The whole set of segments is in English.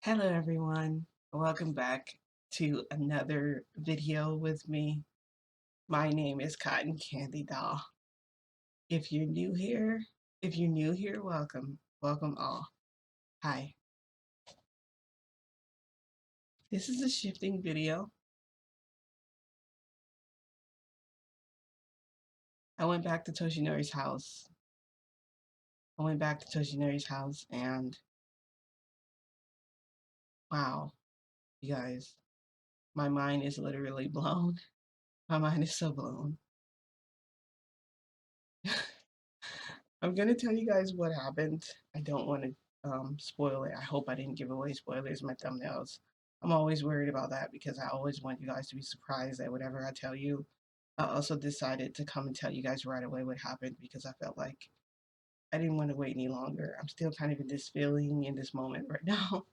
Hello everyone, welcome back to another video with me. My name is Cotton Candy Doll. If you're new here, welcome. Welcome all. Hi. This is a shifting video. I went back to Toshinori's house. And wow, you guys, my mind is literally blown. My mind is so blown. I'm gonna tell you guys what happened. I don't want to spoil it. I hope I didn't give away spoilers in my thumbnails. I'm always worried about that because I always want you guys to be surprised at whatever I tell you. I also decided to come and tell you guys right away what happened because I felt like I didn't want to wait any longer. I'm still kind of in this feeling in this moment right now.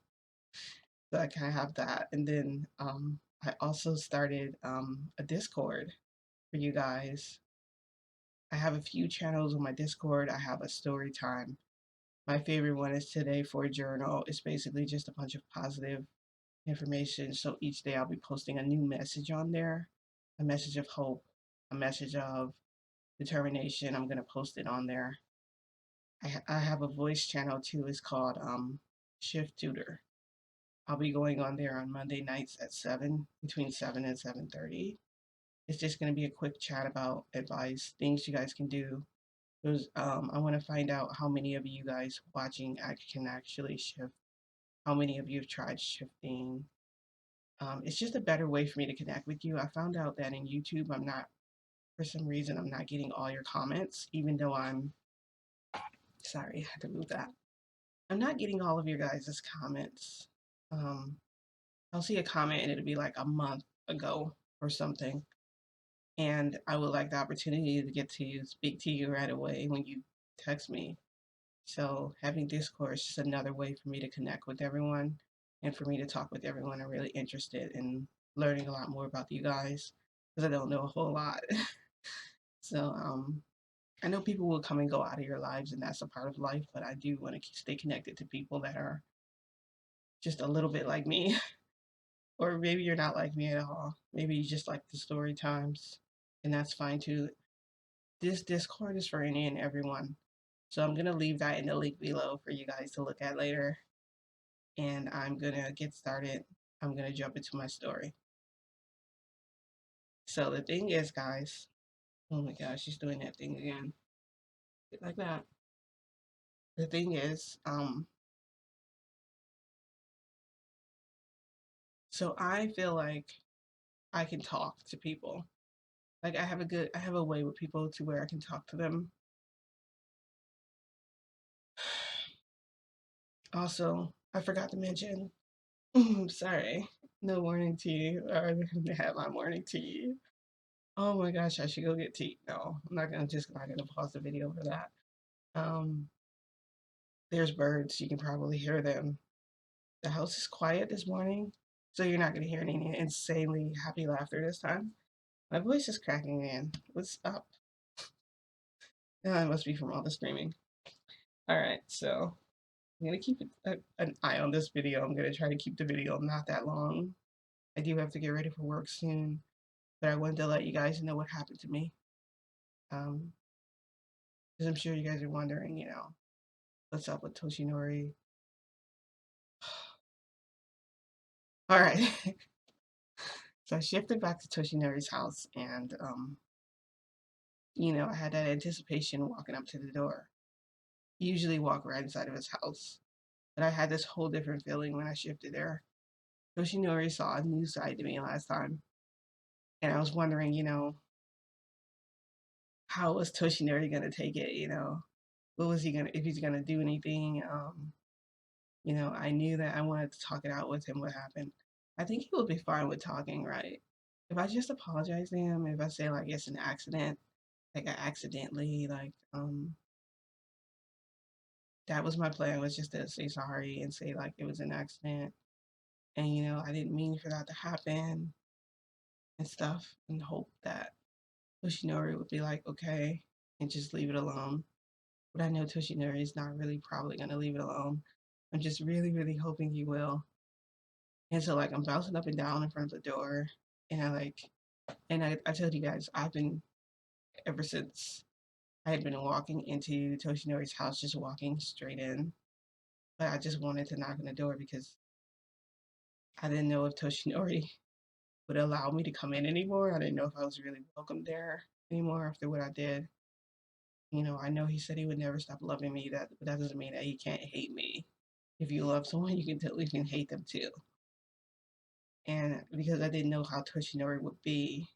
So I kind of have that. And then I also started a Discord for you guys. I have a few channels on my Discord. I have a story time. My favorite one is Today for a Journal. It's basically just a bunch of positive information. So each day I'll be posting a new message on there, a message of hope, a message of determination. I'm going to post it on there. I have a voice channel too. It's called Shift Tutor. I'll be going on there on Monday nights at 7, between 7 and 7:30. It's just going to be a quick chat about advice, things you guys can do. I want to find out how many of you guys watching can actually shift, how many of you have tried shifting. It's just a better way for me to connect with you. I found out that in YouTube, for some reason, I'm not getting all your comments, even though sorry, I had to move that. I'm not getting all of your guys' comments. Um, I'll see a comment and it'll be like a month ago or something. And I would like the opportunity to get to speak to you right away when you text me. So having Discord is just another way for me to connect with everyone and for me to talk with everyone. I'm really interested in learning a lot more about you guys because I don't know a whole lot. So I know people will come and go out of your lives, and that's a part of life. But I do want to stay connected to people that are just a little bit like me, or maybe you're not like me at all. Maybe you just like the story times, and that's fine too. This Discord is for any and everyone. So I'm gonna leave that in the link below for you guys to look at later. And I'm gonna get started. I'm gonna jump into my story. So the thing is, guys, oh my gosh, she's doing that thing again. Like that. The thing is, so I feel like I can talk to people. Like I have a way with people to where I can talk to them. Also, I forgot to mention, sorry, no morning tea, or I didn't have my morning tea. Oh my gosh, I should go get tea. No, I'm not gonna just not gonna pause the video for that. Um, there's birds, you can probably hear them. The house is quiet this morning, so you're not gonna hear any insanely happy laughter this time. My voice is cracking in. What's up? No, it must be from all the screaming. Alright, so I'm gonna keep an eye on this video. I'm gonna try to keep the video not that long. I do have to get ready for work soon, but I wanted to let you guys know what happened to me. Um, because I'm sure you guys are wondering, what's up with Toshinori. Alright. So I shifted back to Toshinori's house and I had that anticipation walking up to the door. Usually walk right inside of his house. But I had this whole different feeling when I shifted there. Toshinori saw a new side to me last time. And I was wondering, how was Toshinori gonna take it, What was he gonna if he's gonna do anything? I knew that I wanted to talk it out with him what happened. I think he would be fine with talking, right? If I just apologize to him, if I say like it's an accident, like I accidentally that was my plan, was just to say sorry and say like it was an accident and I didn't mean for that to happen and stuff, and hope that Toshinori would be like okay and just leave it alone. But I know Toshinori is not really probably gonna leave it alone. I'm just really, really hoping he will. And so like I'm bouncing up and down in front of the door, and I told you guys I've been ever since I had been walking into Toshinori's house, just walking straight in. But I just wanted to knock on the door because I didn't know if Toshinori would allow me to come in anymore. I didn't know if I was really welcome there anymore after what I did. I know he said he would never stop loving me. But that doesn't mean that he can't hate me. If you love someone, you can hate them too. And because I didn't know how Toshinori would be,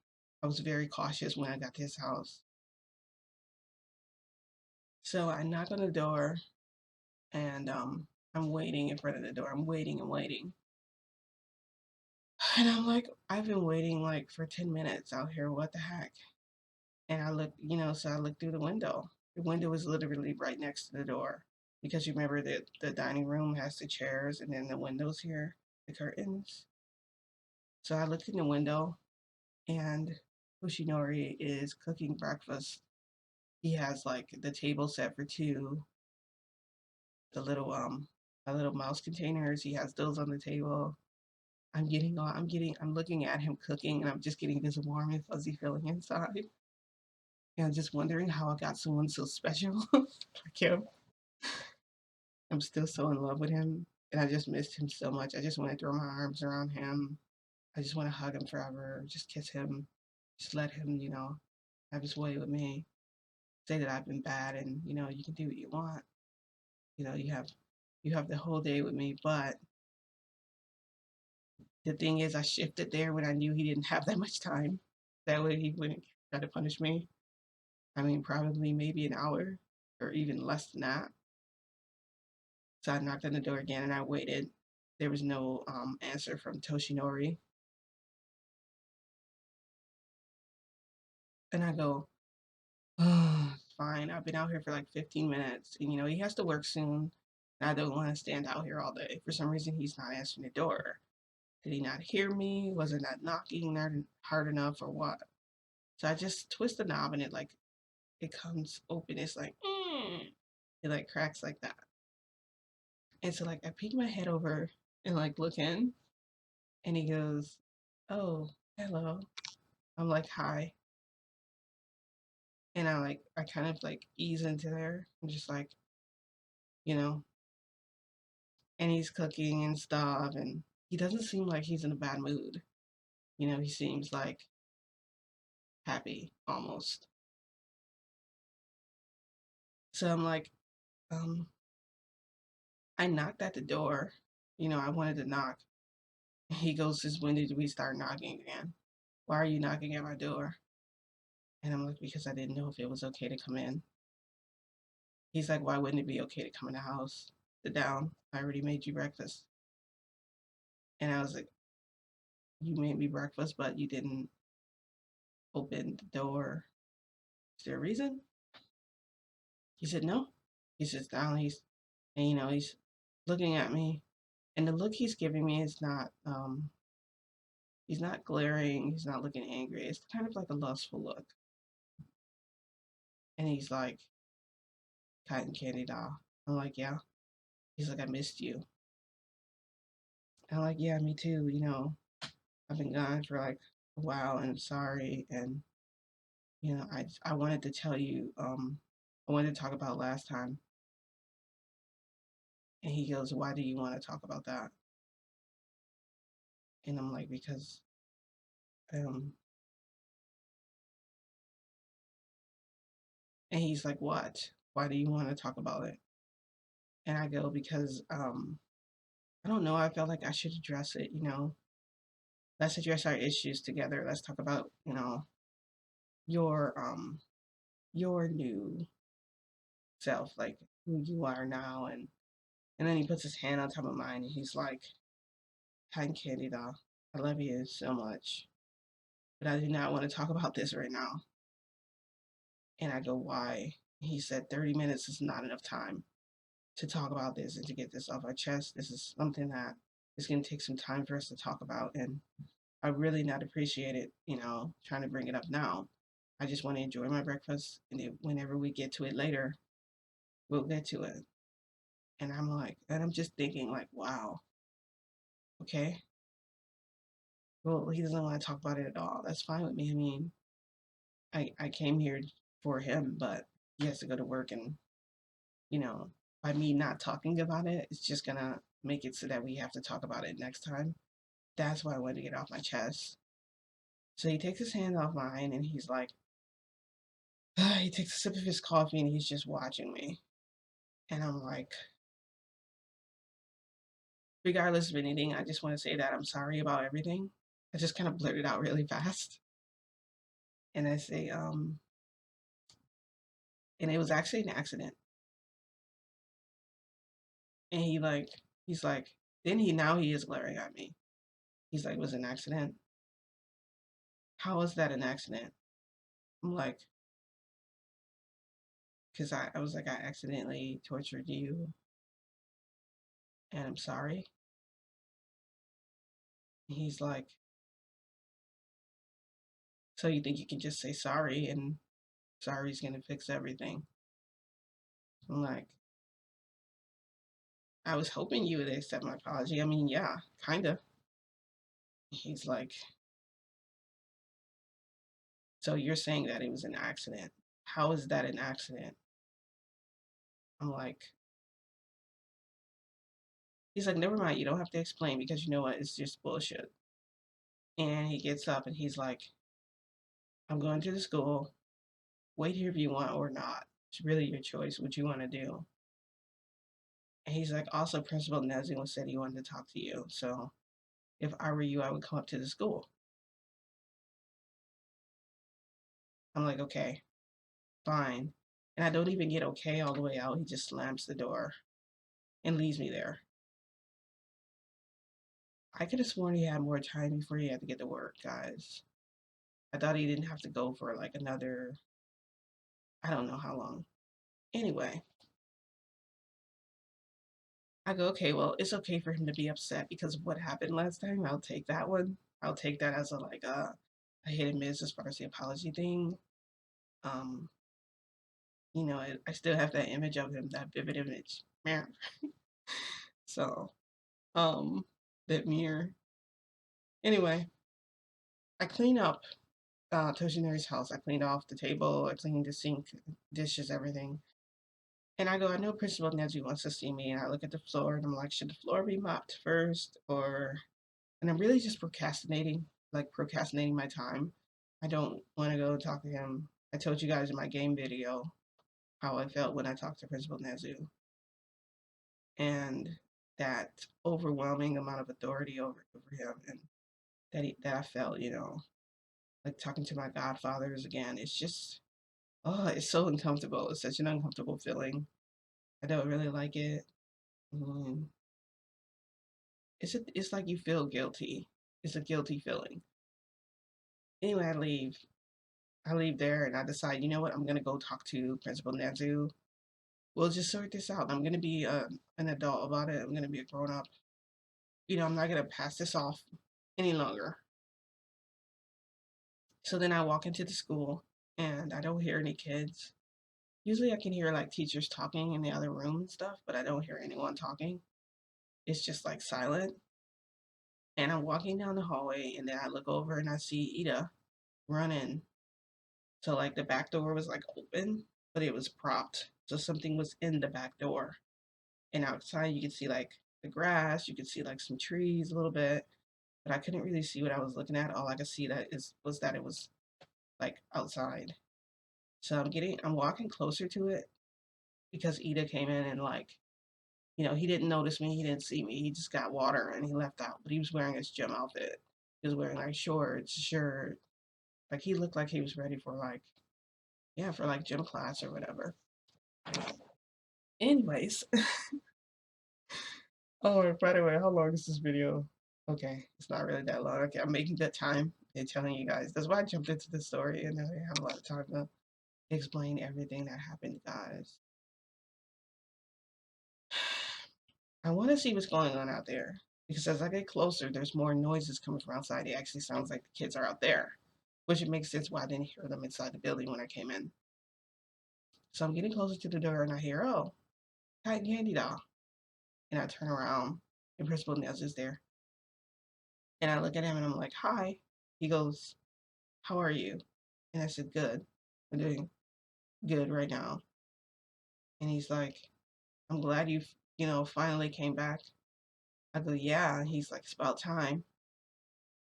I was very cautious when I got to his house. So I knock on the door, and I'm waiting in front of the door. I'm waiting and waiting. And I'm like, I've been waiting like for 10 minutes out here. What the heck? And I look, so I look through the window. The window is literally right next to the door because you remember that the dining room has the chairs and then the windows here, the curtains. So I looked in the window, and Fushinori is cooking breakfast. He has like the table set for two, the little mouse containers. He has those on the table. I'm looking at him cooking, and I'm just getting this warm and fuzzy feeling inside. And I'm just wondering how I got someone so special like him. I'm still so in love with him, and I just missed him so much. I just want to throw my arms around him. I just want to hug him forever, just kiss him, just let him, have his way with me. Say that I've been bad, and you can do what you want. You know, you have the whole day with me, but the thing is, I shifted there when I knew he didn't have that much time. That way, he wouldn't try to punish me. I mean, probably maybe an hour or even less than that. So I knocked on the door again and I waited. There was no answer from Toshinori. And I go, oh, fine. I've been out here for like 15 minutes. And, he has to work soon. And I don't want to stand out here all day. For some reason, he's not answering the door. Did he not hear me? Was it not knocking not hard enough or what? So I just twist the knob and it comes open. It's like, it like cracks like that. And so like I peek my head over and like look in, and he goes, "Oh, hello." I'm like, "Hi." And I kind of like ease into there. I'm just like, you know, and he's cooking and stuff, and he doesn't seem like he's in a bad mood. He seems like happy almost. So I'm like, um, I knocked at the door. I wanted to knock. He goes, "Since when did we start knocking again? Why are you knocking at my door?" And I'm like, "Because I didn't know if it was okay to come in." He's like, "Why wouldn't it be okay to come in the house? Sit down. I already made you breakfast." And I was like, "You made me breakfast, but you didn't open the door. Is there a reason?" He said, "No." He sits down. He's looking at me, and the look he's giving me is not he's not glaring. He's not looking angry. It's kind of like a lustful look. And he's like, "Cotton candy doll." I'm like, "Yeah." He's like, "I missed you." I'm like, "Yeah, me too. I've been gone for like a while, and I'm sorry." And I wanted to tell you, I wanted to talk about last time. And he goes, "Why do you want to talk about that?" And I'm like, "Because, um," and he's like, "What? Why do you want to talk about it?" And I go, "Because, I don't know. I felt like I should address it. Let's address our issues together. Let's talk about, your, your new self, like who you are now." And then he puts his hand on top of mine and he's like, "Cotton candy doll, I love you so much, but I do not want to talk about this right now." And I go, "Why?" He said, 30 minutes is not enough time to talk about this and to get this off our chest. This is something that is going to take some time for us to talk about. And I really not appreciate it, trying to bring it up now. I just want to enjoy my breakfast. And whenever we get to it later, we'll get to it. And I'm just thinking, like, wow, okay. Well, he doesn't want to talk about it at all. That's fine with me. I mean, I came here for him, but he has to go to work, and you know, by me not talking about it, it's just gonna make it so that we have to talk about it next time. That's why I wanted to get off my chest. So he takes his hand off mine, and he's like, he takes a sip of his coffee, and he's just watching me. And I'm like, regardless of anything, I just want to say that I'm sorry about everything. I just kind of blurted out really fast. And I say, and it was actually an accident. And he's like, then now he is glaring at me. He's like, was it an accident? How was that an accident? I'm like, because I was like, I accidentally tortured you and I'm sorry. And he's like, so you think you can just say sorry and sorry's gonna fix everything? I'm like, I was hoping you would accept my apology. I mean, yeah, kind of. He's like, so you're saying that it was an accident? How is that an accident? I'm like, he's like, never mind, you don't have to explain because you know what, it's just bullshit. And he gets up and he's like, I'm going to the school. Wait here if you want or not. It's really your choice what you want to do. And he's like, also, Principal Nezin said he wanted to talk to you. So if I were you, I would come up to the school. I'm like, okay, fine. And I don't even get okay all the way out. He just slams the door and leaves me there. I could have sworn he had more time before he had to get to work, guys. I thought he didn't have to go for like another, I don't know how long. Anyway, I go, okay, well, it's okay for him to be upset because of what happened last time. I'll take that one. I'll take that as a hit and miss as far as the apology thing. Um, I still have that image of him, that vivid image. Man. So, um, that mirror. Anyway, I clean up Toshinori's house. I cleaned off the table, I cleaned the sink, dishes, everything. And I go, I know Principal Neji wants to see me. And I look at the floor and I'm like, should the floor be mopped first? And I'm really just procrastinating my time. I don't want to go talk to him. I told you guys in my game video how I felt when I talked to Principal Nezu. And that overwhelming amount of authority over him and that I felt, like talking to my godfathers again. It's just, oh, it's so uncomfortable. It's such an uncomfortable feeling. I don't really like it. Mm. It's like you feel guilty. It's a guilty feeling. Anyway, I leave. I leave there and I decide, you know what? I'm gonna go talk to Principal Nezu. We'll just sort this out. I'm gonna be an adult about it. I'm gonna be a grown up. I'm not gonna pass this off any longer. So then I walk into the school and I don't hear any kids. Usually I can hear like teachers talking in the other room and stuff, but I don't hear anyone talking. It's just like silent. And I'm walking down the hallway and then I look over and I see Ida running. So like the back door was like open, but it was propped. So something was in the back door. And outside you could see like the grass, you could see like some trees a little bit, but I couldn't really see what I was looking at. All I could see was that it was like outside. So I'm walking closer to it because Ida came in and like, he didn't notice me, he didn't see me, he just got water and he left out. But he was wearing his gym outfit. He was wearing like shorts, shirt. Like he looked like he was ready for like, yeah, for like gym class or whatever. Anyways, oh, by the way, how long is this video? Okay, it's not really that long. Okay, I'm making that time and telling you guys. That's why I jumped into the story and now I have a lot of time to explain everything that happened, guys. I want to see what's going on out there because as I get closer, there's more noises coming from outside. It actually sounds like the kids are out there, which it makes sense why I didn't hear them inside the building when I came in. So I'm getting closer to the door and I hear, oh, Cotton Candy Doll. And I turn around and Principal Nels is there. And I look at him and I'm like, hi. He goes, how are you? And I said, good. I'm doing good right now. And he's like, I'm glad finally came back. I go, yeah. And he's like, it's about time.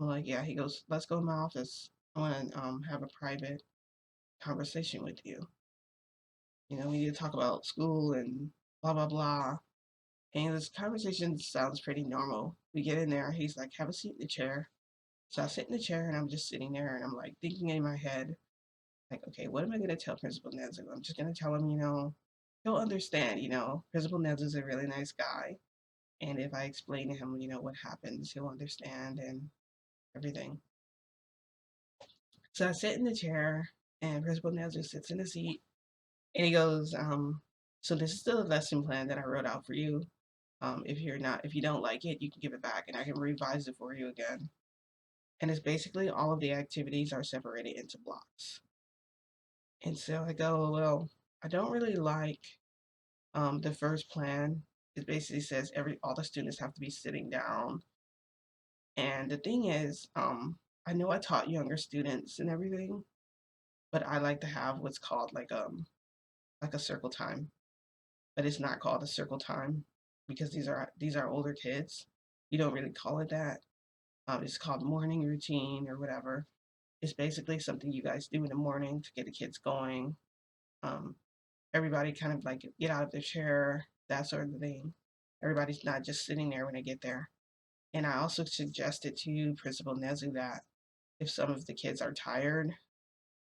I'm like, yeah. He goes, let's go to my office. I want to have a private conversation with you. We need to talk about school and blah, blah, blah. And this conversation sounds pretty normal. We get in there. He's like, have a seat in the chair. So I sit in the chair and I'm just sitting there and I'm like thinking in my head, like, okay, what am I going to tell Principal Nezu? I'm just going to tell him, he'll understand, Principal Nezu's a really nice guy. And if I explain to him, what happens, he'll understand and everything. So I sit in the chair and Principal Nezu sits in the seat and he goes, so this is the lesson plan that I wrote out for you. If you don't like it, you can give it back and I can revise it for you again. And it's basically all of the activities are separated into blocks. And so I go, well, I don't really like the first plan. It basically says all the students have to be sitting down. And the thing is, I know I taught younger students and everything, but I like to have what's called like a circle time. But it's not called a circle time because these are older kids. You don't really call it that. It's called morning routine or whatever. It's basically something you guys do in the morning to get the kids going. Um, Everybody kind of like get out of their chair, that sort of thing. Everybody's not just sitting there when they get there. And I also suggested to Principal Nezu that if some of the kids are tired,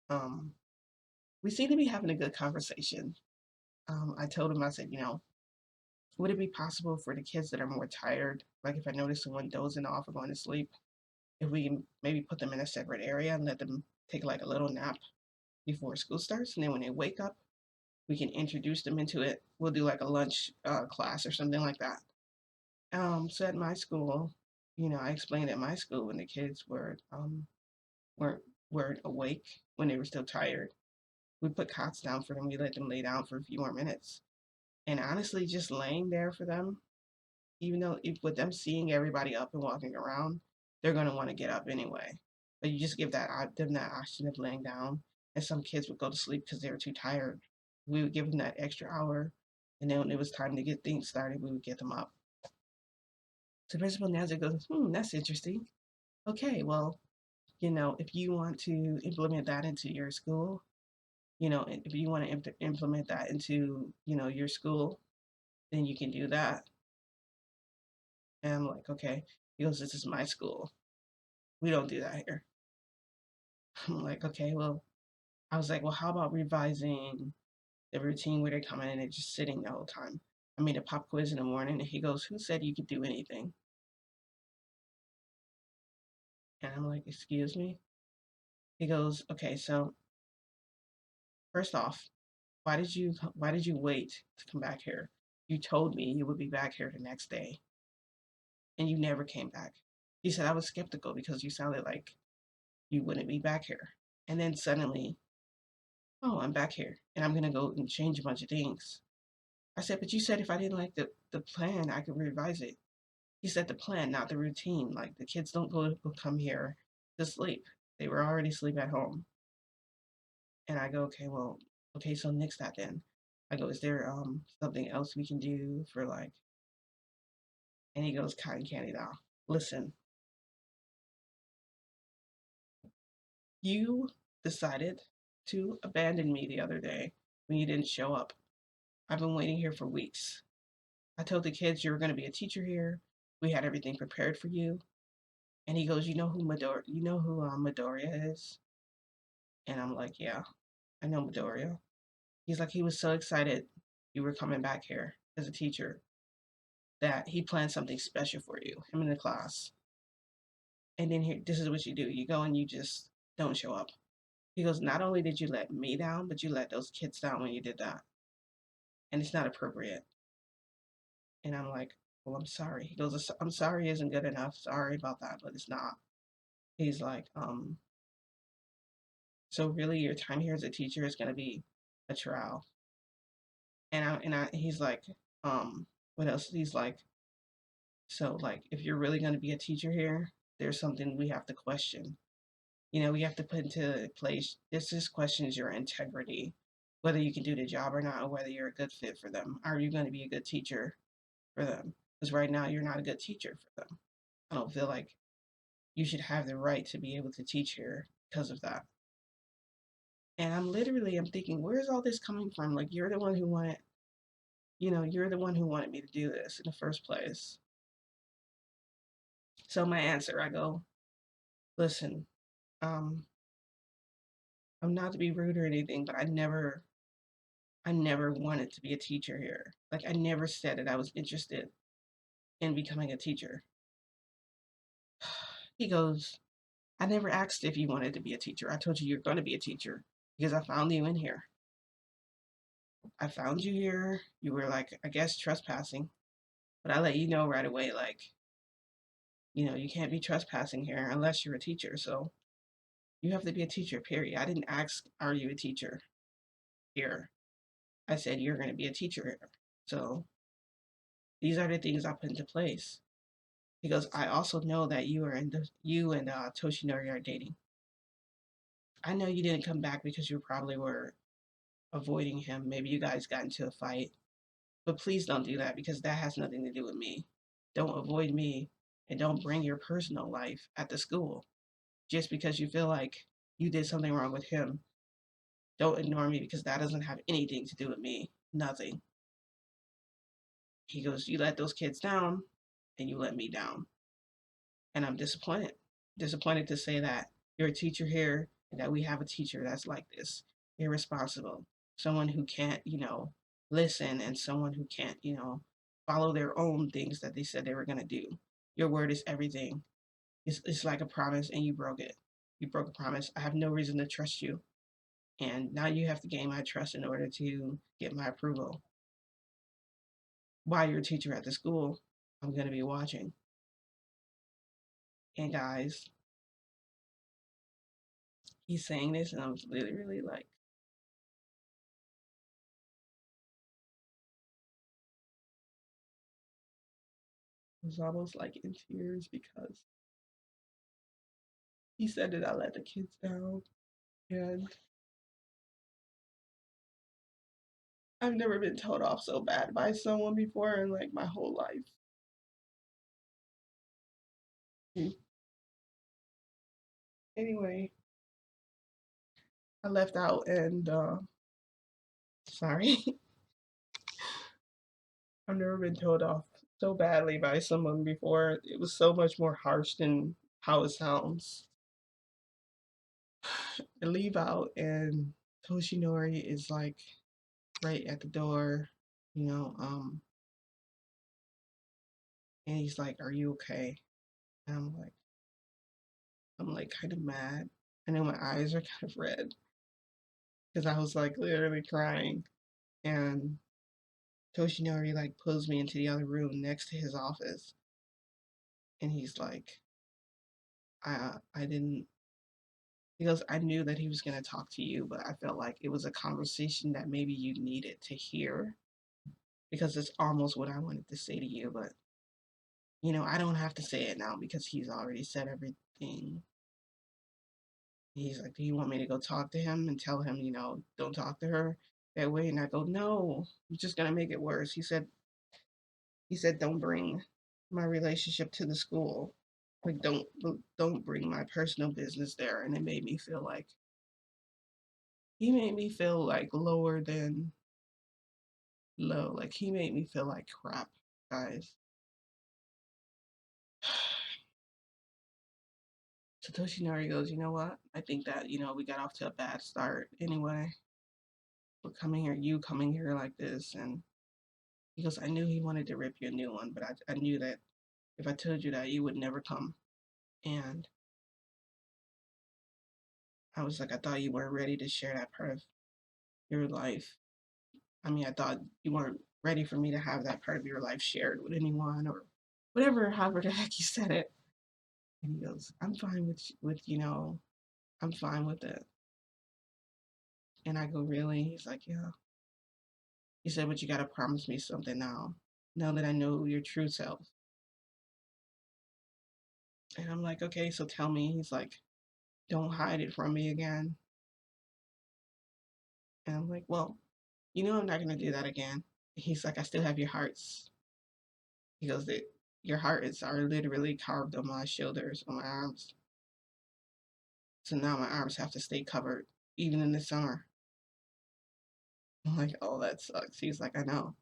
um, we seem to be having a good conversation. I told him, I said, would it be possible for the kids that are more tired, like if I notice someone dozing off or going to sleep, if we can maybe put them in a separate area and let them take like a little nap before school starts, and then when they wake up, we can introduce them into it. We'll do like a lunch class or something like that. So at my school, I explained at my school when the kids weren't weren't awake when they were still tired. We put cots down for them. We let them lay down for a few more minutes. And honestly, just laying there for them, even though with them seeing everybody up and walking around, they're gonna want to get up anyway. But you just give them that option of laying down, and some kids would go to sleep because they were too tired. We would give them that extra hour, and then when it was time to get things started, we would get them up. So Principal Nazir goes, that's interesting. Okay, well, if you want to implement that into your school, if you want to implement that into, your school, then you can do that. And I'm like, okay. He goes, this is my school. We don't do that here. I'm like, okay, well, I was like, well, how about revising the routine where they come in and they're just sitting the whole time? I made a pop quiz in the morning, and he goes, who said you could do anything? And I'm like, excuse me? He goes, okay, so first off, why did you wait to come back here? You told me you would be back here the next day, and you never came back. He said I was skeptical because you sounded like you wouldn't be back here. And then suddenly, oh, I'm back here, and I'm gonna go and change a bunch of things. I said, but you said if I didn't like the plan, I could revise it. He said the plan, not the routine. Like the kids don't come here to sleep. They were already asleep at home. And I go, okay, well, okay, so nix that then. I go, is there something else we can do for like? And he goes, cotton candy doll. Listen, you decided to abandon me the other day when you didn't show up. I've been waiting here for weeks. I told the kids you were going to be a teacher here. We had everything prepared for you. And he goes, Midoriya is? And I'm like, yeah, I know Midoriya. He's like, he was so excited you were coming back here as a teacher that he planned something special for you, him in the class. And then here, this is what you do. You go and you just don't show up. He goes, not only did you let me down, but you let those kids down when you did that. And it's not appropriate. And I'm like, well, I'm sorry. He goes, I'm sorry isn't good enough. Sorry about that, but it's not. He's like, so really your time here as a teacher is gonna be a trial. He's like, what else? He's like, so like if you're really gonna be a teacher here, there's something we have to question. We have to put into place, this just questions your integrity, whether you can do the job or not, or whether you're a good fit for them. Are you going to be a good teacher for them? Because right now you're not a good teacher for them. I don't feel like you should have the right to be able to teach here because of that. And I'm thinking, where's all this coming from? Like, you're the one who wanted, you're the one who wanted me to do this in the first place. So my answer, I go, listen, um, I'm not to be rude or anything, but I never wanted to be a teacher here. Like, I never said that I was interested in becoming a teacher. He goes, I never asked if you wanted to be a teacher. I told you you're going to be a teacher because I found you in here. I found you here. You were like, I guess, trespassing. But I let you know right away, like, you can't be trespassing here unless you're a teacher. So you have to be a teacher, period. I didn't ask, are you a teacher here? I said, you're going to be a teacher here. So these are the things I put into place. Because I also know that you and Toshinori are dating. I know you didn't come back because you probably were avoiding him. Maybe you guys got into a fight. But please don't do that because that has nothing to do with me. Don't avoid me and don't bring your personal life at the school just because you feel like you did something wrong with him. Don't ignore me because that doesn't have anything to do with me. Nothing. He goes, you let those kids down and you let me down. And I'm disappointed. Disappointed to say that you're a teacher here and that we have a teacher that's like this, irresponsible, someone who can't, listen, and someone who can't, follow their own things that they said they were going to do. Your word is everything. It's like a promise and you broke it. You broke a promise. I have no reason to trust you. And now you have to gain my trust in order to get my approval. While you're a teacher at the school, I'm going to be watching. And guys, he's saying this, and I was really, really like, I was almost like in tears because he said that I let the kids down. And I've never been told off so bad by someone before in like my whole life. Anyway, I left out and sorry. I've never been told off so badly by someone before. It was so much more harsh than how it sounds. I leave out and Toshinori is like right at the door, you know, um, and he's like, "Are you okay?" And I'm like kind of mad. I know my eyes are kind of red because I was like literally crying. And Toshinori like pulls me into the other room next to his office, and he's like, I didn't." He goes, "I knew that he was gonna talk to you, but I felt like it was a conversation that maybe you needed to hear because it's almost what I wanted to say to you, but I don't have to say it now because he's already said everything." He's like, "Do you want me to go talk to him and tell him, don't talk to her that way?" And I go, "No, you're just gonna make it worse." He said, "Don't bring my relationship to the school. Like, don't bring my personal business there." And he made me feel like lower than low. Like, he made me feel like crap, guys. Satoshi Nari goes, "You know what? I think that, we got off to a bad start anyway. You coming here like this." And he goes, "I knew he wanted to rip you a new one, but I knew that if I told you that, you would never come." And I was like, "I thought you weren't ready to share that part of your life. I mean, I thought you weren't ready for me to have that part of your life shared with anyone or whatever, however the heck you said it." And he goes, "I'm fine I'm fine with it." And I go, "Really?" He's like, "Yeah." He said, "But you got to promise me something now. Now that I know your true self." And I'm like, okay, so tell me. He's like, don't hide it from me again. And I'm like, well, I'm not gonna do that again. He's like, I still have your hearts. He goes, that your hearts are literally carved on my shoulders, on my arms. So now my arms have to stay covered, even in the summer. I'm like, oh, that sucks. He's like, I know.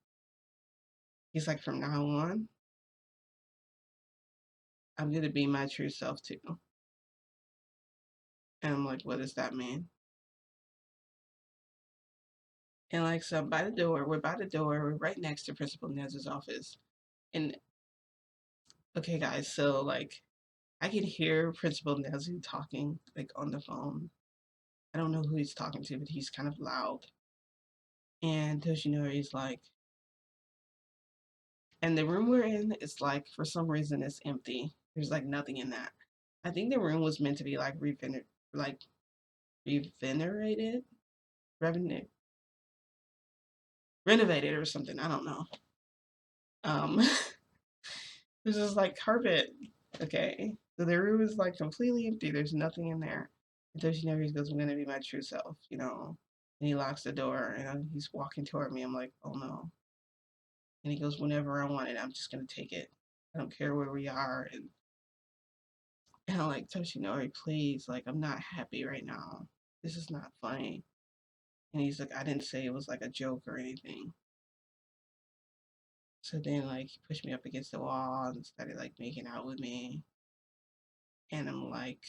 He's like, from now on, I'm gonna be my true self too. And I'm like, what does that mean? And like, so we're by the door, we're right next to Principal Nez's office. And okay, guys, so like, I can hear Principal Nezu talking like on the phone. I don't know who he's talking to, but he's kind of loud. And Toshinori's like, and the room we're in is like, for some reason, it's empty. There's like nothing in that. I think the room was meant to be like like revenerated, revenue, renovated or something. I don't know. Um, There's just like carpet. Okay. So the room is like completely empty. There's nothing in there. And Toshinori goes, I'm gonna be my true self. And he locks the door and he's walking toward me. I'm like, oh no. And he goes, whenever I want it, I'm just gonna take it. I don't care where we are. And I'm like, Toshinori, please, like I'm not happy right now. This is not funny. And he's like, I didn't say it was like a joke or anything. So then like he pushed me up against the wall and started like making out with me. And I'm like,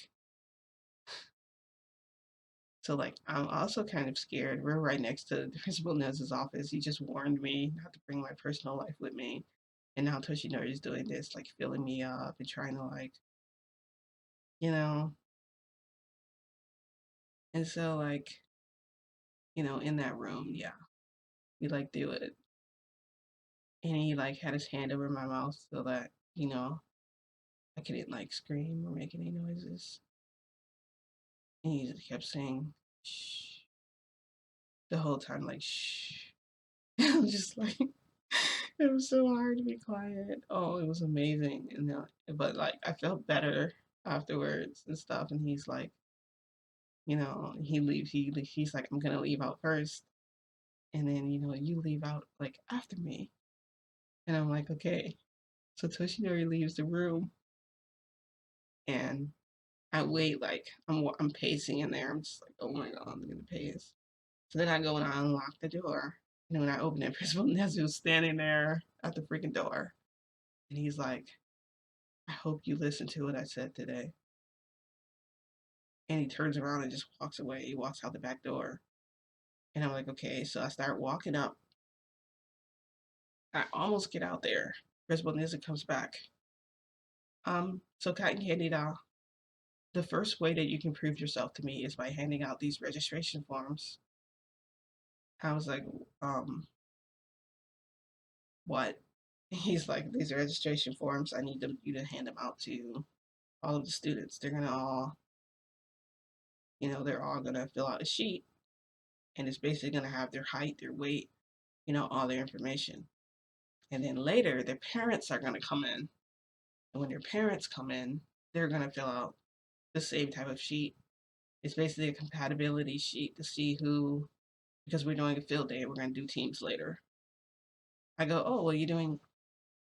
so like I'm also kind of scared. We're right next to the Principal Nez's office. He just warned me not to bring my personal life with me. And now Toshinori is doing this, like filling me up and trying to like, you know. And so like, in that room, yeah, we like do it. And he like had his hand over my mouth so that, I couldn't like scream or make any noises. And he just kept saying, shh, the whole time, like, shh. I'm just like, it was so hard to be quiet. Oh, it was amazing. But like, I felt better afterwards and stuff. And he's like, he leaves. He's like, I'm gonna leave out first, and then you leave out like after me. And I'm like, okay. So Toshinori leaves the room, and I wait like I'm pacing in there. I'm just like, oh my god, I'm gonna pace. So then I go and I unlock the door. And when I open it, Principal Nezu was standing there at the freaking door. And he's like, I hope you listen to what I said today. And he turns around and just walks away. He walks out the back door. And I'm like, okay. So I start walking up. I almost get out there. Principal Nezu comes back. So Cotton Candy doll, the first way that you can prove yourself to me is by handing out these registration forms. I was like, what? He's like, these are registration forms. I need you to hand them out to all of the students. They're all gonna fill out a sheet, and it's basically gonna have their height, their weight, all their information. And then later, their parents are gonna come in, and when their parents come in, they're gonna fill out the same type of sheet. It's basically a compatibility sheet to see who, because we're doing a field day, we're gonna do teams later. I go, oh, well, you're doing.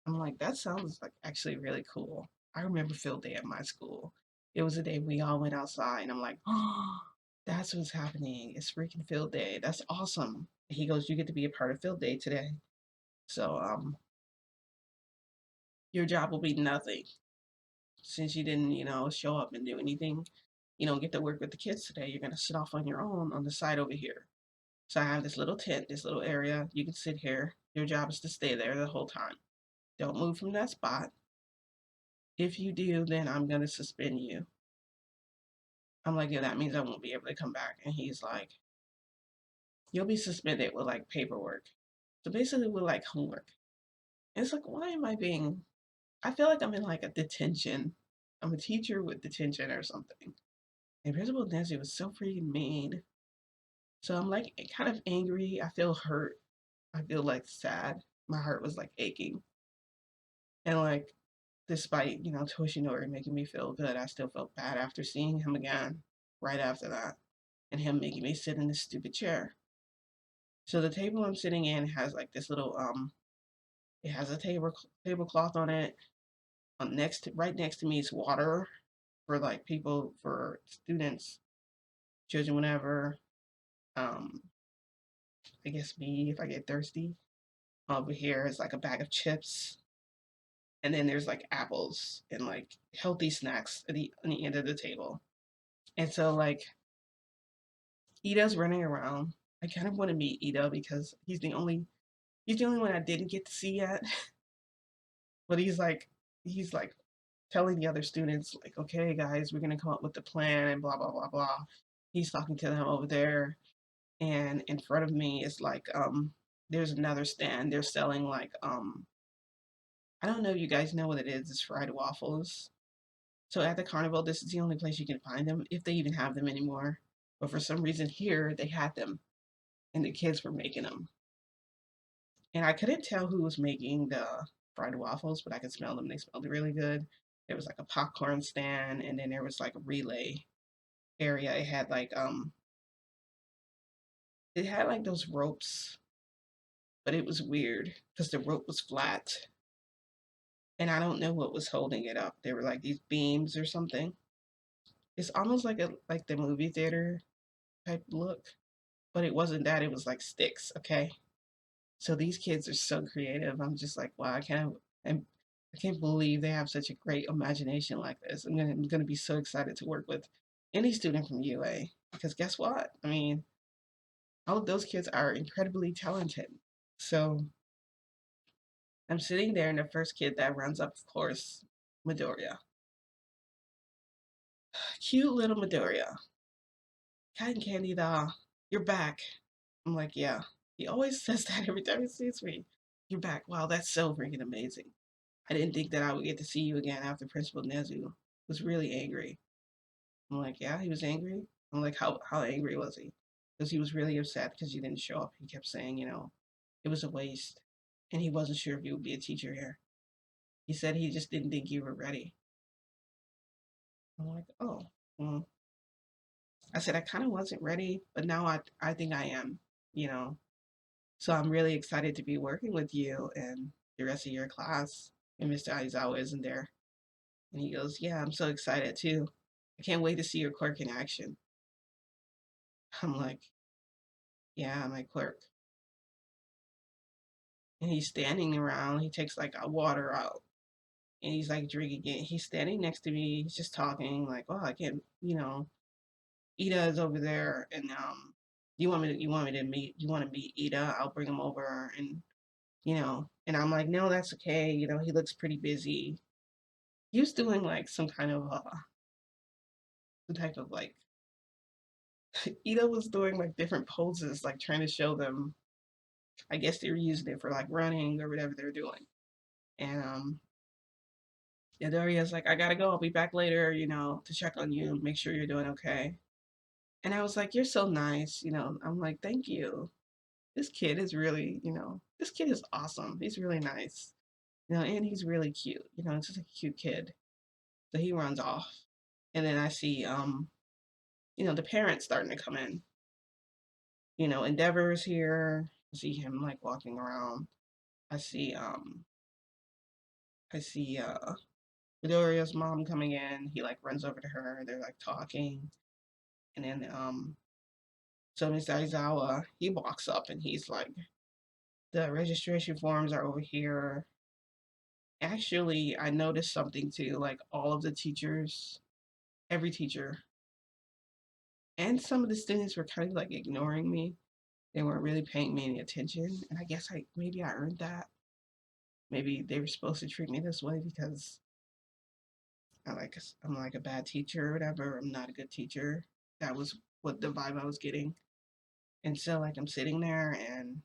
I'm like, that sounds like actually really cool. I remember field day at my school. It was a day we all went outside, and I'm like, oh, that's what's happening. It's freaking field day. That's awesome. He goes, you get to be a part of field day today. So, your job will be nothing since you didn't, show up and do anything. You don't get to work with the kids today. You're gonna sit off on your own on the side over here. So I have this little tent, this little area. You can sit here. Your job is to stay there the whole time. Don't move from that spot. If you do, then I'm gonna suspend you. I'm like, yeah, that means I won't be able to come back. And he's like, you'll be suspended with like paperwork. So basically with like homework. And it's like, why am I being I feel like I'm in like a detention. I'm a teacher with detention or something. And Principal Nancy was so freaking mean. So I'm like kind of angry. I feel hurt. I feel like sad. My heart was like aching. And like despite, Toshi Nori making me feel good, I still felt bad after seeing him again right after that and him making me sit in this stupid chair. So the table I'm sitting in has like this little it has a tablecloth on it. Right next to me is water for like people for students, children, whenever. Um, I guess me if I get thirsty. Over here is like a bag of chips, and then there's like apples and like healthy snacks at the end of the table. And so like Ida's running around. I kind of want to meet Ida because he's the only one I didn't get to see yet. But he's like telling the other students like, okay guys, we're gonna come up with the plan and blah blah blah blah. He's talking to them over there, and in front of me is like there's another stand. They're selling like I don't know if you guys know what it is. It's fried waffles. So at the carnival, this is the only place you can find them, if they even have them anymore. But for some reason here, they had them, and the kids were making them. And I couldn't tell who was making the fried waffles, but I could smell them. They smelled really good. There was like a popcorn stand, and then there was like a relay area. It had like those ropes, but it was weird because the rope was flat, and I don't know what was holding it up. They were like these beams or something. It's almost like the movie theater type look, but it wasn't that. It was like sticks. Okay, so these kids are so creative. I'm just like, wow, I'm, I can't believe they have such a great imagination like this. I'm gonna be so excited to work with any student from UA because guess what? I mean, all of those kids are incredibly talented. So I'm sitting there, and the first kid that runs up, of course, Midoriya. Cute little Midoriya. Cotton Candy doll, you're back. I'm like, yeah. He always says that every time he sees me. You're back. Wow, that's so freaking amazing. I didn't think that I would get to see you again after Principal Nezu was really angry. I'm like, yeah, he was angry. I'm like, how angry was he? Because he was really upset because you didn't show up. He kept saying, it was a waste, and he wasn't sure if you would be a teacher here. He said he just didn't think you were ready. I'm like, oh, well. I said I kind of wasn't ready, but now I think I am. You know, so I'm really excited to be working with you and the rest of your class. And Mr. Aizawa isn't there. And he goes, yeah, I'm so excited too. I can't wait to see your clerk in action. I'm like, yeah, my clerk. And he's standing around. He takes like a water out and he's like drinking it. He's standing next to me. He's just talking like, oh, I can't, Ida is over there. And you want to meet Ida? I'll bring him over. And I'm like, no, that's okay. He looks pretty busy. He was doing like some type of like Ida was doing like different poses, like trying to show them. I guess they were using it for like running or whatever they're doing. And Doria's like, I gotta go. I'll be back later, to check on you, make sure you're doing okay. And I was like, you're so nice. I'm like, thank you. This kid is really, this kid is awesome. He's really nice. And he's really cute. It's just a cute kid. So he runs off. And then I see the parents starting to come in. Endeavor's here. I see him like walking around. I see I see Midoriya's mom coming in. He like runs over to her. They're like talking. And then so Mr. Aizawa, he walks up and he's like, the registration forms are over here. Actually, I noticed something too, like all of the teachers, every teacher, and some of the students were kind of like ignoring me. They weren't really paying me any attention. And I guess maybe I earned that. Maybe they were supposed to treat me this way because I'm like a bad teacher or whatever. I'm not a good teacher. That was what the vibe I was getting. And so like I'm sitting there and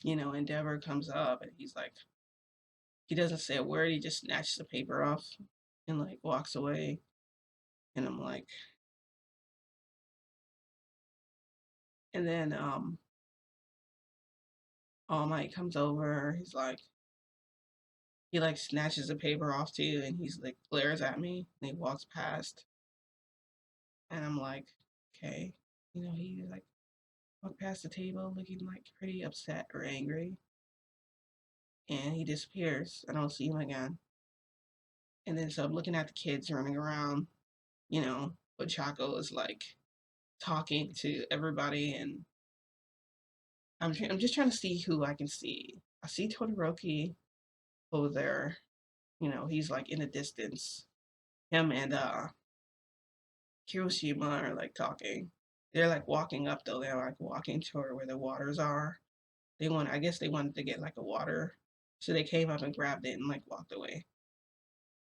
Endeavor comes up and he's like he doesn't say a word, he just snatches the paper off and like walks away. And I'm like and then All Might comes over, he's like, He like snatches the paper off too, and he's like glares at me, and he walks past, and I'm like, okay, he like walked past the table looking like pretty upset or angry, and he disappears. I don't see him again. And then so I'm looking at the kids running around, but Chaco is like talking to everybody, and I'm just trying to see who I can see. I see Todoroki over there. He's like in the distance. Him and Hiroshima are like talking. They're like walking up though. They're like walking toward where the waters are. I guess they wanted to get like a water. So they came up and grabbed it and like walked away.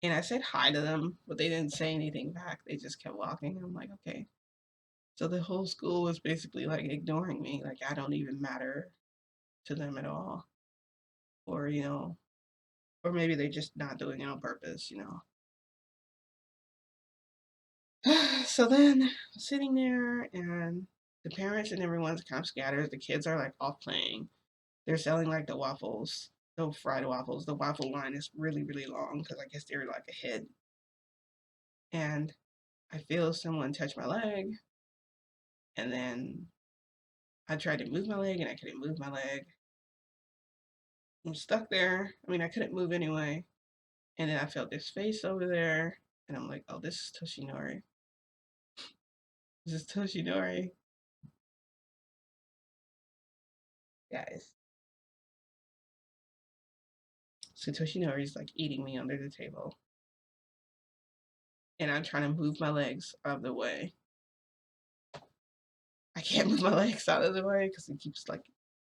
And I said hi to them, but they didn't say anything back. They just kept walking. I'm like, okay. So the whole school was basically like ignoring me. Like I don't even matter to them at all. Or, or maybe they're just not doing it on purpose. So then I'm sitting there and the parents and everyone's kind of scattered. The kids are like off playing. They're selling like the waffles, the fried waffles. The waffle line is really, really long because I guess they're like ahead. And I feel someone touch my leg. And then I tried to move my leg and I couldn't move my leg. I'm stuck there. I mean, I couldn't move anyway. And then I felt this face over there. And I'm like, oh, this is Toshinori. This is Toshinori. Guys. So Toshinori is like eating me under the table. And I'm trying to move my legs out of the way. I can't move my legs out of the way because it keeps like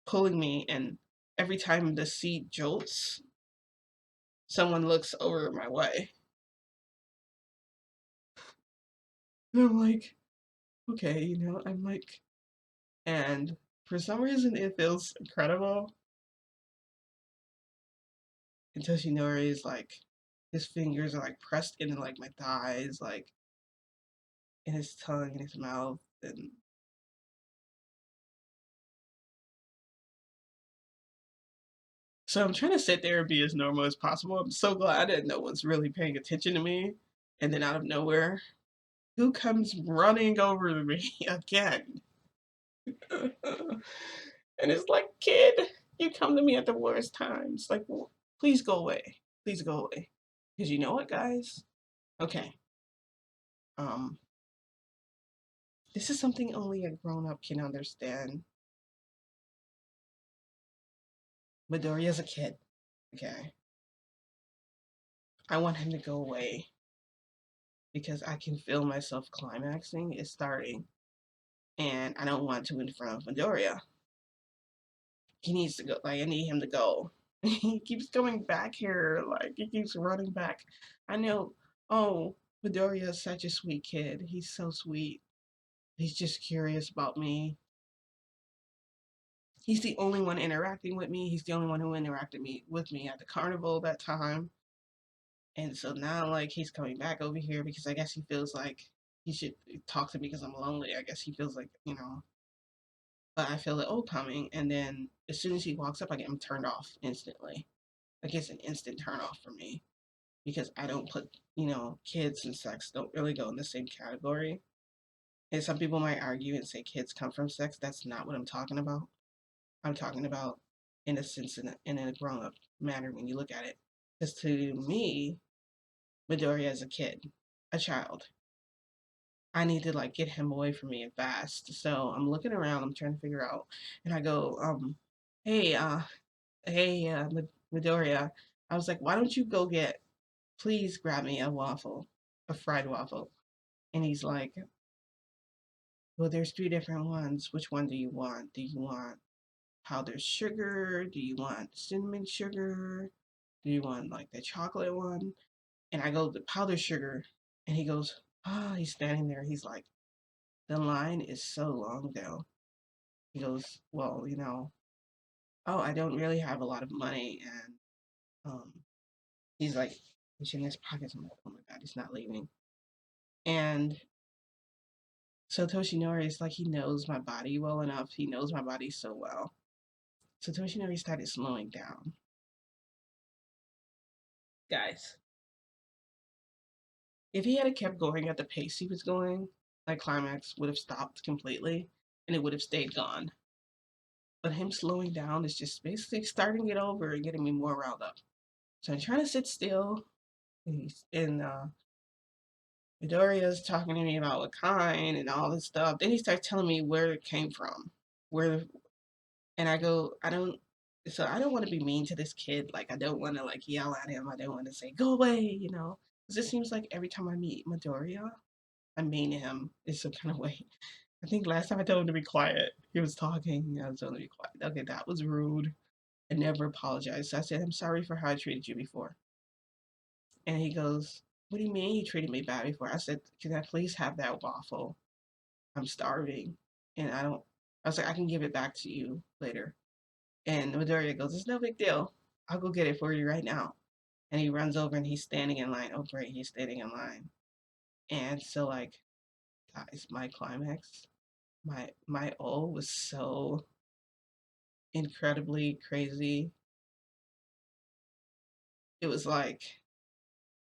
pulling me. And every time the seat jolts, someone looks over my way. And I'm like, okay, I'm like, and for some reason it feels incredible. And Toshinori is like, his fingers are like pressed into like my thighs, like in his tongue, in his mouth, and so I'm trying to sit there and be as normal as possible. I'm so glad that no one's really paying attention to me. And then out of nowhere, who comes running over to me again? And it's like, kid, you come to me at the worst times. Like, please go away. Please go away. Because you know what, guys? Okay. Um, this is something only a grown up can understand. Midoriya's a kid. Okay. I want him to go away because I can feel myself climaxing. It's starting. And I don't want to in front of Midoriya. He needs to go. Like, I need him to go. He keeps coming back here. Like, he keeps running back. I know, oh, Midoriya is such a sweet kid. He's so sweet. He's just curious about me. He's the only one interacting with me. He's the only one who interacted with me at the carnival that time. And so now, like, he's coming back over here because I guess he feels like he should talk to me because I'm lonely. I guess he feels like. But I feel it all coming, and then as soon as he walks up, I get him turned off instantly. Like it's an instant turn off for me because I don't put kids and sex don't really go in the same category. And some people might argue and say kids come from sex. That's not what I'm talking about. I'm talking about innocence in a grown up manner when you look at it. Because to me, Midoriya is a kid, a child. I need to like get him away from me and fast. So I'm looking around, I'm trying to figure out, and I go, hey, Midoriya. I was like, why don't you go please grab me a waffle, a fried waffle. And he's like, well, there's three different ones. Which one do you want? Do you want powdered sugar? Do you want cinnamon sugar? Do you want like the chocolate one? And I go, the powdered sugar. And he goes, he's standing there. He's like, the line is so long though. He goes, well, oh, I don't really have a lot of money. And he's like, reaching in his pockets. I'm like, oh my God, he's not leaving. And so Toshinori is like, he knows my body well enough. He knows my body so well. So Toshinori started slowing down. Guys, if he had kept going at the pace he was going, my climax would have stopped completely and it would have stayed gone. But him slowing down is just basically starting it over and getting me more riled up. So I'm trying to sit still, and Midoriya's talking to me about what kind and all this stuff. Then he starts telling me where it came from, where, and I go, I don't. So I don't want to be mean to this kid. Like I don't want to like yell at him. I don't want to say go away, you know. Because it seems like every time I meet Midoriya, I'm mean to him in some kind of way. I think last time I told him to be quiet, he was talking. I was told him to be quiet. Okay, that was rude. I never apologized. So I said, I'm sorry for how I treated you before. And he goes, what do you mean you treated me bad before? I said, can I please have that waffle? I'm starving. And I was like, I can give it back to you later. And Midoriya goes, it's no big deal. I'll go get it for you right now. And he runs over and he's standing in line. Oh, great, he's standing in line. And so, like, guys, my climax, my O was so incredibly crazy. It was like,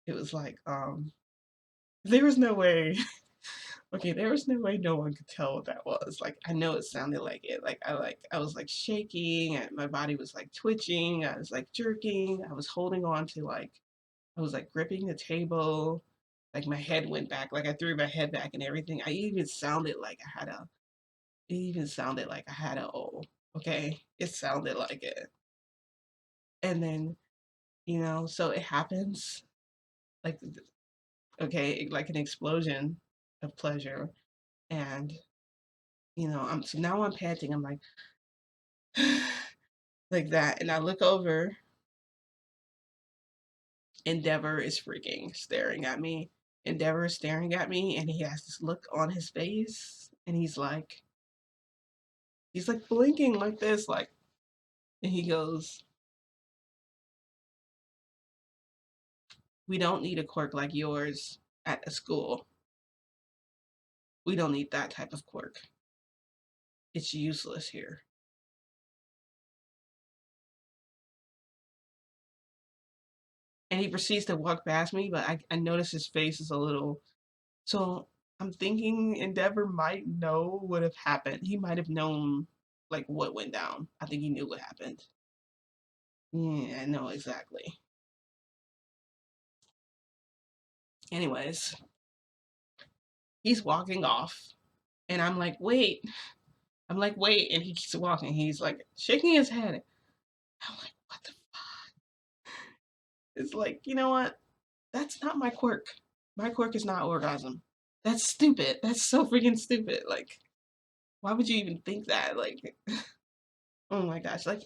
it was like, there was no way. Okay, there was no way no one could tell what that was. Like, I know it sounded like it. I was like shaking and my body was like twitching. I was like jerking. I was holding on to like, I was like gripping the table. Like my head went back. Like I threw my head back and everything. It even sounded like I had a O. Okay, it sounded like it. And then, so it happens. Like, okay, like an explosion of pleasure. And, so now I'm panting. I'm like, like that. And I look over, Endeavor is freaking staring at me. Endeavor is staring at me, and he has this look on his face, and he's like blinking like this, like, and he goes, we don't need a quirk like yours at a school. We don't need that type of quirk. It's useless here. And he proceeds to walk past me, but I notice his face is a little. So I'm thinking Endeavor might know what have happened. He might have known like what went down. I think he knew what happened. Yeah, I know exactly. Anyways, he's walking off, and I'm like, wait. I'm like, wait, and he keeps walking. He's like shaking his head. I'm like, what the? It's like, you know what? That's not my quirk. My quirk is not orgasm. That's stupid. That's so freaking stupid. Like, why would you even think that? Like, oh my gosh. Like,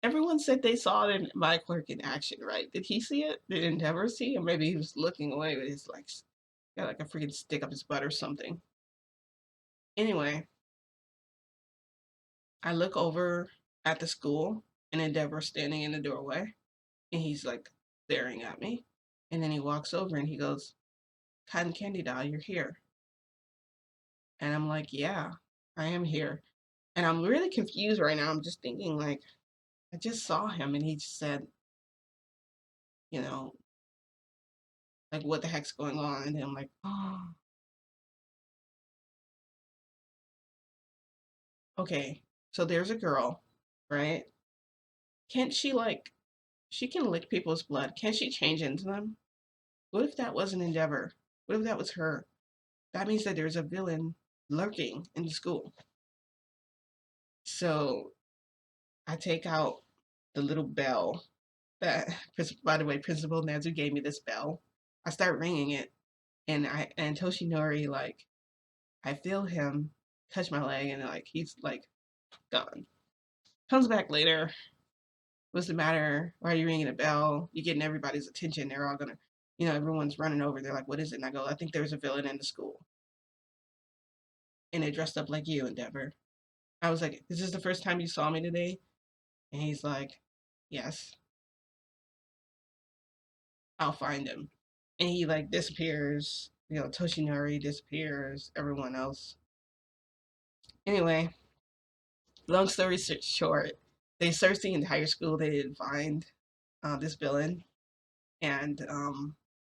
everyone said they saw it in my quirk in action, right? Did he see it? Did Endeavor see it? Or maybe he was looking away with his, like, got like a freaking stick up his butt or something. Anyway, I look over at the school and Endeavor standing in the doorway, and he's like staring at me. And then he walks over and he goes, Cotton Candy Doll, you're here. And I'm like, yeah, I am here. And I'm really confused right now. I'm just thinking, like, I just saw him and he just said, you know, like, what the heck's going on? And then I'm like, oh, okay. So there's a girl, right? Can't she, like, she can lick people's blood. Can't she change into them? What if that was an Endeavor? What if that was her? That means that there's a villain lurking in the school. So I take out the little bell that, by the way, Principal Nezu gave me this bell. I start ringing it, and Toshinori, like, I feel him touch my leg, and like he's like gone. Comes back later. What's the matter? Why are you ringing a bell? You're getting everybody's attention. They're all gonna, everyone's running over. They're like, what is it? And I go, I think there's a villain in the school, and they dressed up like you, Endeavor. I was like, is this the first time you saw me today? And he's like, yes, I'll find him. And he like disappears. Toshinori disappears. Everyone else. Anyway, long story short, they searched the entire school. They didn't find this villain. And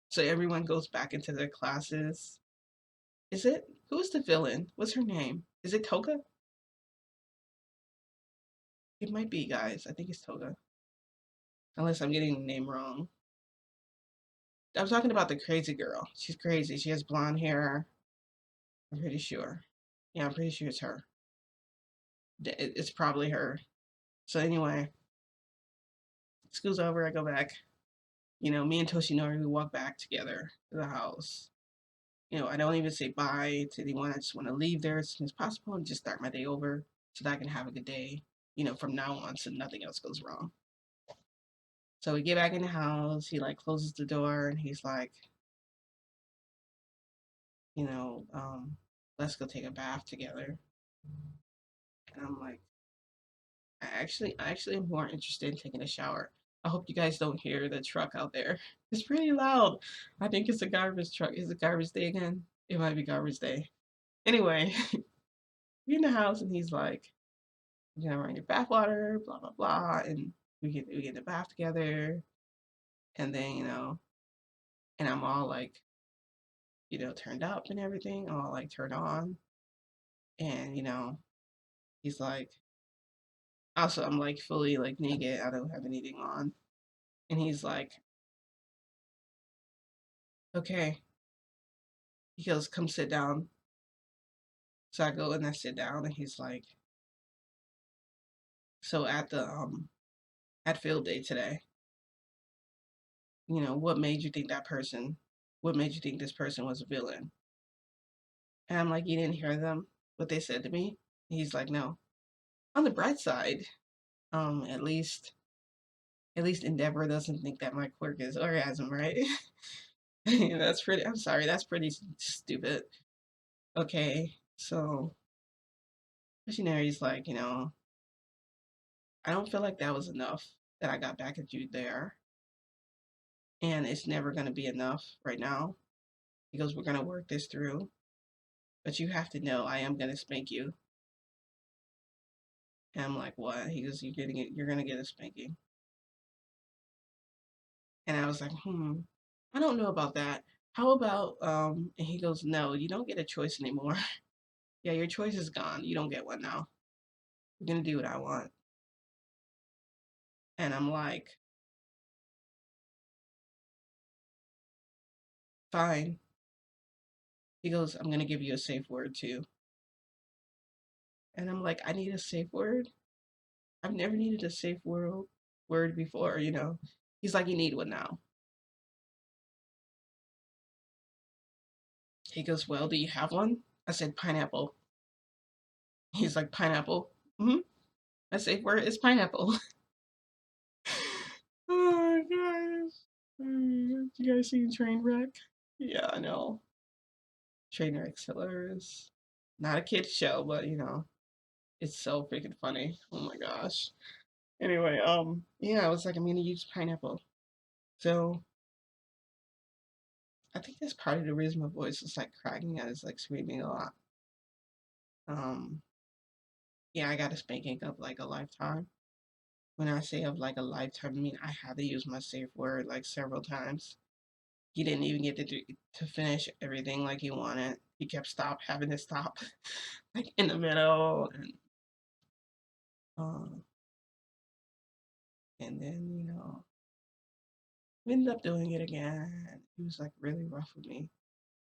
so everyone goes back into their classes. Is it who's the villain? What's her name? Is it Toga? It might be, guys. I think it's Toga. Unless I'm getting the name wrong. I'm talking about the crazy girl. She's crazy. She has blonde hair. I'm pretty sure. Yeah, I'm pretty sure it's her. It's probably her. So anyway, school's over. I go back. Me and Toshinori, we walk back together to the house. I don't even say bye to anyone. I just want to leave there as soon as possible and just start my day over so that I can have a good day, from now on so nothing else goes wrong. So we get back in the house. He like closes the door and he's like, you know, um, let's go take a bath together. And I'm like, I actually am more interested in taking a shower. I hope you guys don't hear the truck out there. It's pretty loud. I think it's a garbage truck. Is it garbage day again? It might be garbage day. Anyway, we're in the house and he's like, run your bath water, blah blah blah, and we get in the bath together, and then and I'm all like, turned up and everything, all like turned on, and he's like, also I'm like fully like naked, I don't have anything on, and he's like, okay, he goes, come sit down. So I go and I sit down, and he's like, so at field day today, what made you think what made you think this person was a villain? And I'm like, you didn't hear them, what they said to me? He's like, no. On the bright side, at least Endeavor doesn't think that my quirk is orgasm, right? That's pretty. I'm sorry, that's pretty stupid. Okay, so missionary's like, I don't feel like that was enough that I got back at you there, and it's never gonna be enough right now. He goes, we're gonna work this through, but you have to know I am gonna spank you. And I'm like, what? He goes, you're gonna get a spanking. And I was like, I don't know about that. How about, and he goes, no, you don't get a choice anymore. Yeah, your choice is gone. You don't get one now. I'm gonna do what I want. And I'm like, fine. He goes, I'm gonna give you a safe word too. And I'm like, I need a safe word? I've never needed a safe word before. He's like, you need one now. He goes, well, do you have one? I said, pineapple. He's like, pineapple? Mm-hmm. My safe word is pineapple. Oh my gosh. You guys seen Trainwreck? Yeah, I know. Trainwreck's hilarious. Not a kid's show, but it's so freaking funny. Oh my gosh. Anyway, yeah, I was like, I'm gonna use pineapple. So I think that's part of the reason my voice is like cracking. I was like screaming a lot. Um, yeah, I got a spanking of like a lifetime. When I say of like a lifetime, I mean I had to use my safe word like several times. He didn't even get to finish everything like he wanted. He kept having to stop, like in the middle, uh, and then we ended up doing it again. He was like really rough with me.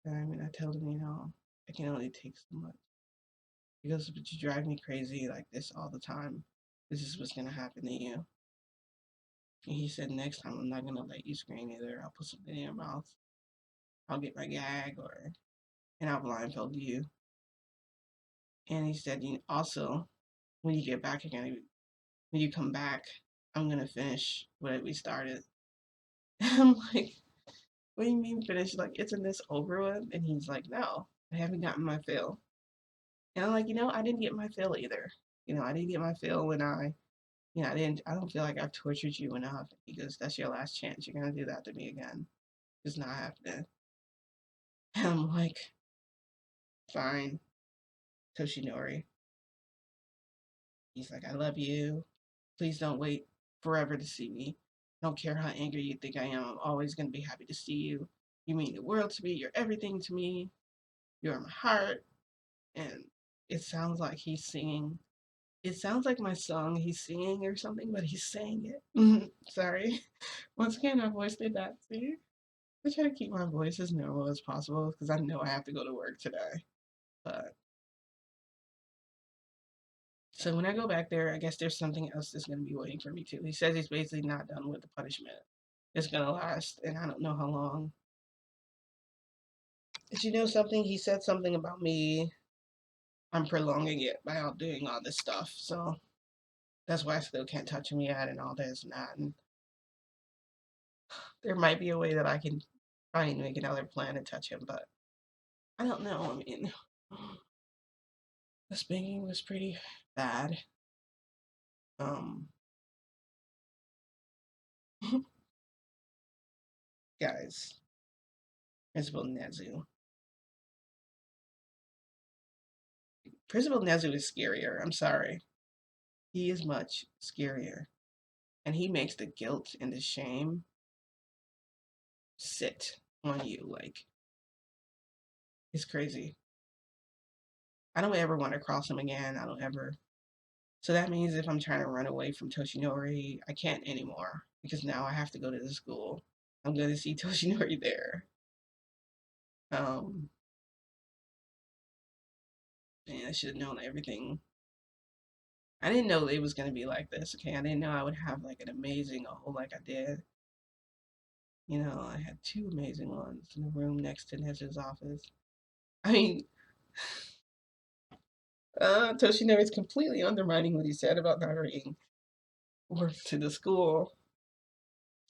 And I mean, I told him, I can only take so much. He goes, but you drive me crazy like this all the time. This is what's gonna happen to you. And he said, next time I'm not gonna let you scream either. I'll put something in your mouth. I'll get my gag and I'll blindfold you. And he said, also, when you get back, when you come back, I'm gonna finish what we started. I'm like, what do you mean finish? Like, isn't this over with? And he's like, no, I haven't gotten my fill. And I'm like, I didn't get my fill either. I didn't get my fill when I don't feel like I've tortured you enough. He goes, that's your last chance. You're gonna do that to me again. It's not happening. And I'm like, fine, Toshinori. He's like, I love you. Please don't wait forever to see me. I don't care how angry you think I am. I'm always going to be happy to see you. You mean the world to me. You're everything to me. You're my heart. And it sounds like he's singing. It sounds like my song he's singing or something, but he's saying it. Sorry. Once again, my voice did that. See? I try to keep my voice as normal as possible because I know I have to go to work today. But so when I go back there, I guess there's something else that's going to be waiting for me too. He says he's basically not done with the punishment. It's going to last, and I don't know how long. Did you know something? He said something about me. I'm prolonging it by out doing all this stuff. So that's why I still can't touch him yet and all this and that. And there might be a way that I can try and make another plan to touch him, but I don't know. I mean, the spanking was pretty bad. Um, guys, Principal Nezu. Principal Nezu is scarier. I'm sorry. He is much scarier. And he makes the guilt and the shame sit on you. Like, it's crazy. I don't ever want to cross him again. I don't ever. So that means if I'm trying to run away from Toshinori, I can't anymore because now I have to go to the school. I'm going to see Toshinori there. Um, Man, I should have known everything. I didn't know it was going to be like this. Okay, I didn't know I would have like an amazing oh like I did. You know, I had two amazing ones in the room next to Nez's office. I mean, Toshinori is completely undermining what he said about not bringing work to the school.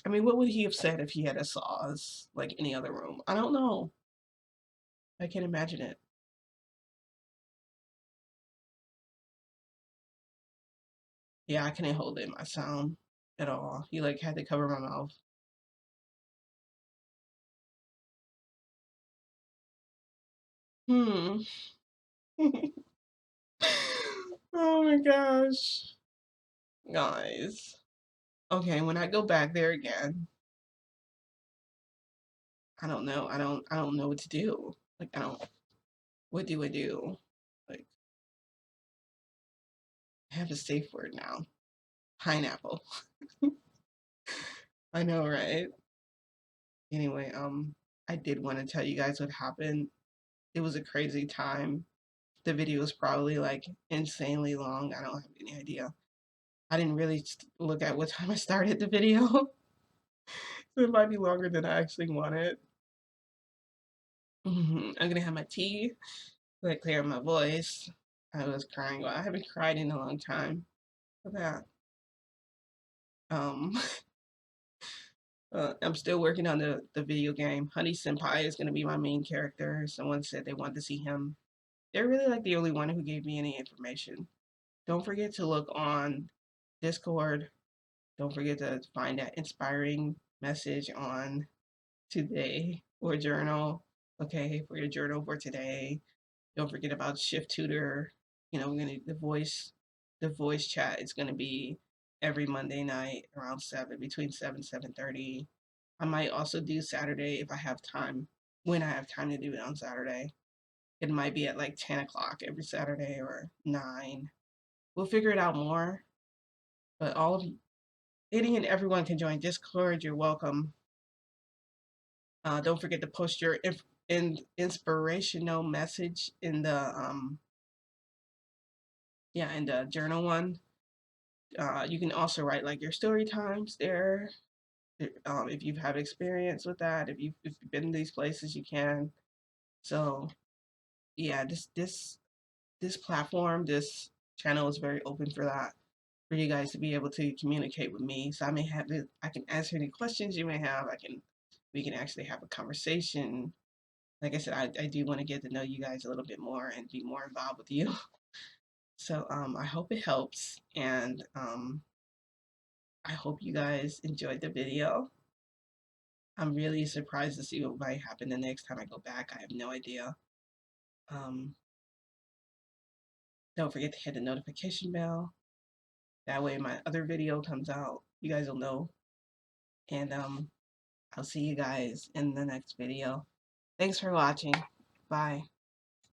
I mean, what would he have said if he had a saws like any other room? I don't know. I can't imagine it. Yeah, I couldn't hold in my sound at all. He like had to cover my mouth. Hmm. Oh my gosh. Guys. Okay, when I go back there again, I don't know what to do. Like I don't what do I do? Like I have a safe word now. Pineapple. I know, right? Anyway, I did want to tell you guys what happened. It was a crazy time. The video is probably like insanely long. I don't have any idea. I didn't really look at what time I started the video. So it might be longer than I actually wanted. I'm gonna have my tea, like clear my voice. I was crying. Well, I haven't cried in a long time for that. Um, I'm still working on the video game. Honey Senpai is gonna be my main character. Someone said they want to see him. They're really like the only one who gave me any information. Don't forget to look on Discord. Don't forget to find that inspiring message on today or journal. Okay, for your journal for today. Don't forget about Shift Tutor. You know, we're gonna the voice chat is gonna be every Monday night around 7, between 7:30. I might also do Saturday if I have time. When I have time to do it on Saturday. It might be at like 10 o'clock every Saturday or 9. We'll figure it out more. But all of you, any and everyone can join Discord. You're welcome. Don't forget to post your inspirational message in the in the journal one. You can also write like your story times there. If you've had experience with that, if you've been in these places, you can. So yeah, this platform, this channel is very open for that, for you guys to be able to communicate with me. So I can answer any questions you may have. We can actually have a conversation. Like I said, I do want to get to know you guys a little bit more and be more involved with you. So I hope it helps, and I hope you guys enjoyed the video. I'm really surprised to see what might happen the next time I go back. I have no idea. Um, don't forget to hit the notification bell. That way my other video comes out. You guys will know And I'll see you guys in the next video. Thanks for watching. Bye.